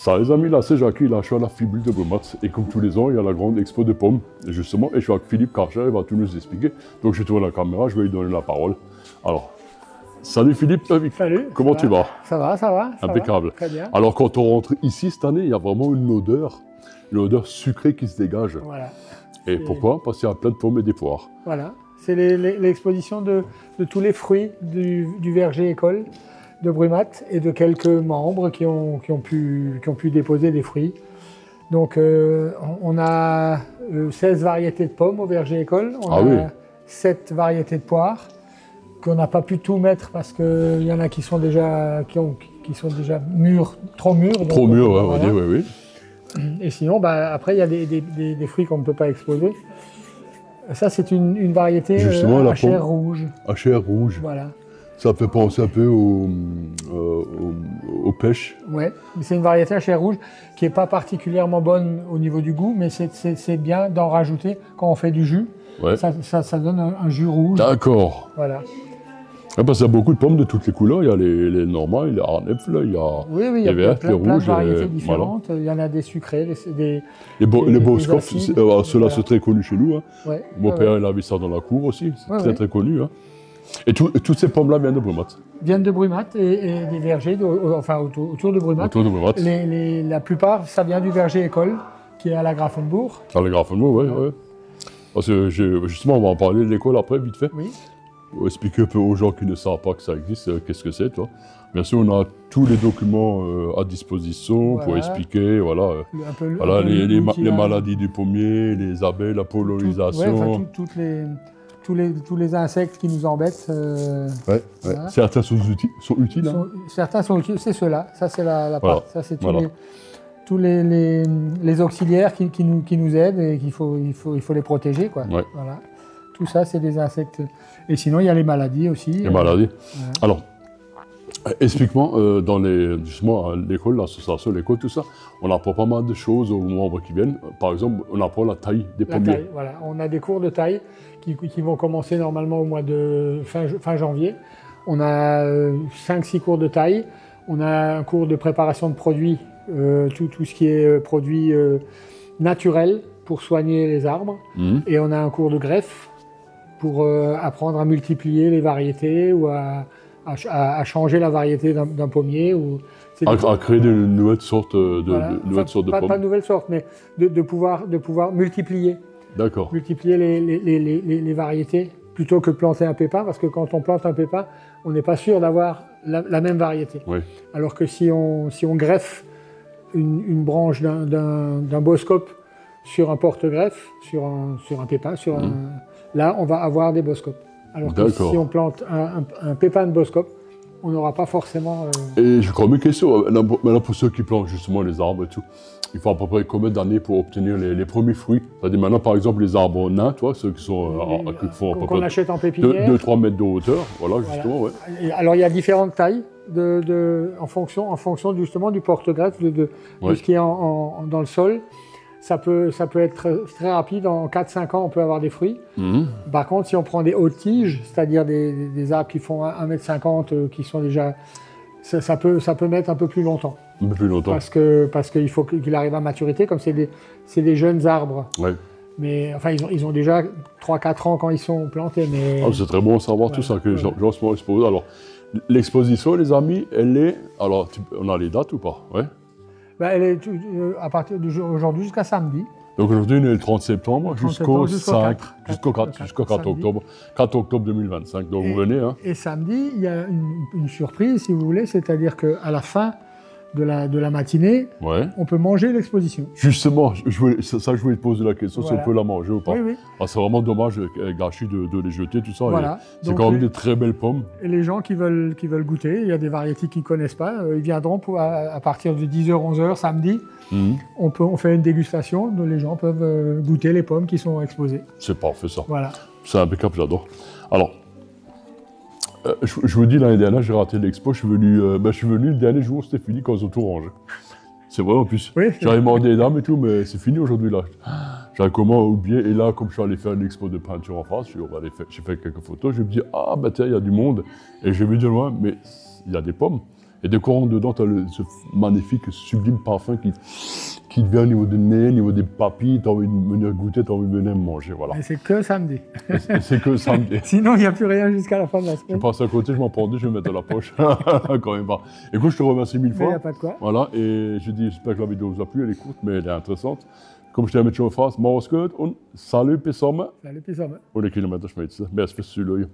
Ça les amis, là c'est Jackie, là je suis à la Fibule de Brumat et comme tous les ans il y a la grande expo de pommes et justement et je suis avec Philippe Karcher, il va tout nous expliquer. Donc je tourne la caméra, je vais lui donner la parole. Alors, salut Philippe, salut, comment tu vas? Ça va, ça va. Impeccable. Très bien. Alors quand on rentre ici cette année, il y a vraiment une odeur sucrée qui se dégage. Voilà. Et pourquoi? Parce qu'il y a plein de pommes et des poires. Voilà, c'est l'exposition de tous les fruits du verger école de Brumat et de quelques membres qui ont pu déposer des fruits. Donc on a 16 variétés de pommes au verger école, on a 7 variétés de poires qu'on n'a pas pu tout mettre parce qu'il y en a qui sont déjà mûrs, trop mûrs. Trop mûrs, ouais, voilà. on va dire, oui. Et sinon, après il y a des fruits qu'on ne peut pas exposer. Ça c'est une variété à chair rouge. À chair rouge. Voilà. Ça fait penser un peu aux pêches. Oui, c'est une variété à chair rouge qui n'est pas particulièrement bonne au niveau du goût, mais c'est bien d'en rajouter quand on fait du jus. Ouais. Ça donne un jus rouge. D'accord. Voilà. Ouais, parce qu'il y a beaucoup de pommes de toutes les couleurs. Il y a les normales, les Arnefle, il y a les vertes, les rouges. Plein de variétés différentes. Voilà. Il y en a des sucrées, les Boskop, ceux-là c'est très connu chez nous. Hein. Ouais. Mon père il a vu ça dans la cour aussi. C'est très connu. Hein. Et toutes ces pommes-là viennent de Brumat? Viennent de Brumat et des vergers autour de Brumat. Autour de Brumat. La plupart, ça vient du verger école qui est à la Grafenbourg. À la Grafenbourg, oui. Ouais. Parce que justement, on va en parler de l'école après, vite fait. Oui. Pour expliquer un peu aux gens qui ne savent pas que ça existe, qu'est-ce que c'est, toi. Bien sûr, on a tous les documents à disposition pour expliquer, les maladies du pommier, les abeilles, la polarisation. Tous les insectes qui nous embêtent. Voilà. Certains sont utiles. Certains sont utiles, c'est ceux-là. Ça, c'est la part. Ça, c'est tous les auxiliaires qui nous aident et il faut les protéger, quoi. Ouais. Voilà. Tout ça, c'est des insectes. Et sinon, il y a les maladies aussi. Les maladies. Voilà. Alors, explique-moi, justement, à l'école, l'association, l'école, tout ça, on apprend pas mal de choses aux membres qui viennent. Par exemple, on apprend la taille des pommiers. Voilà. On a des cours de taille qui vont commencer normalement au mois de fin janvier. On a 5-6 cours de taille. On a un cours de préparation de produits, tout ce qui est produits naturels pour soigner les arbres. Et on a un cours de greffe pour apprendre à multiplier les variétés ou à changer la variété d'un pommier. À créer de nouvelles sortes de pommes. Pas de nouvelles sortes, mais de pouvoir multiplier. D'accord. Multiplier les variétés plutôt que planter un pépin, parce que quand on plante un pépin, on n'est pas sûr d'avoir la même variété. Oui. Alors que si on greffe une branche d'un Boskop sur un porte-greffe, sur un pépin, là on va avoir des Boskop. Alors que si on plante un pépin de Boskop, on n'aura pas forcément... Et j'ai quand même une question, maintenant pour ceux qui plantent justement les arbres et tout, il faut à peu près combien d'années pour obtenir les premiers fruits? C'est-à-dire maintenant par exemple les arbres nains, ceux qui sont qui font à peu près achète en pépinière, 2-3 mètres de hauteur, voilà justement. Ouais. Alors il y a différentes tailles en fonction justement du porte-greffe, de ce qui est dans le sol. Ça peut être très rapide, en 4-5 ans on peut avoir des fruits. Par contre si on prend des hautes tiges, c'est-à-dire des arbres qui font 1,50 m, qui sont déjà... Ça peut mettre un peu plus longtemps. Un peu plus longtemps. Parce qu'il faut qu'il arrive à maturité, comme c'est des jeunes arbres. Ouais. Mais enfin ils ont déjà 3-4 ans quand ils sont plantés. Mais... c'est très bon de savoir tout ça, que j'en suis exposé. Alors l'exposition les amis, elle est... Alors on a les dates ou pas? Ouais. Elle est à partir d'aujourd'hui jusqu'à samedi. Donc aujourd'hui, on est le 30 septembre jusqu'au 4 octobre. 4 octobre 2025. Donc vous venez. Hein. Et samedi, il y a une surprise, si vous voulez, c'est-à-dire qu'à la fin de la matinée, on peut manger l'exposition. Justement, je voulais te poser la question, si on peut la manger ou pas. Oui. C'est vraiment dommage, gâchis de les jeter, tout ça. Voilà. C'est quand même des très belles pommes. Et les gens qui veulent goûter, il y a des variétés qu'ils ne connaissent pas, ils viendront à partir de 10h, 11h samedi. On fait une dégustation, donc les gens peuvent goûter les pommes qui sont exposées. C'est parfait ça. Voilà. C'est impeccable, j'adore. Alors, je vous dis, l'année dernière, j'ai raté l'expo. Je suis venu le dernier jour, c'était fini quand ils ont tout rangé. C'est vrai en plus. Oui. J'avais demandé les dames et tout, mais c'est fini aujourd'hui là. J'avais comment oublié. Et là, comme je suis allé faire une expo de peinture en France, j'ai fait quelques photos. Je me dis, tiens, il y a du monde. Et j'ai vu de loin, mais il y a des pommes. Et dès qu'on rentre dedans, tu as ce magnifique, sublime parfum qui te vient au niveau du nez, au niveau des papilles, tu as envie de venir goûter, tu as envie de venir manger, voilà. Et c'est que samedi. C'est que samedi. Sinon, il n'y a plus rien jusqu'à la fin de la semaine. Je passe à côté, je m'en prends deux, je vais mettre dans la poche. Quand même pas. Écoute, je te remercie mille fois. Il n'y a pas de quoi. Voilà, et je dis, j'espère que la vidéo vous a plu, elle est courte, mais elle est intéressante. Comme ich dir mit schon fast, mach's gut und salut, bis Sommer. Salut, bis Sommer. Oder Kilometer schmeckt es. Mehr ist fürs Südleu.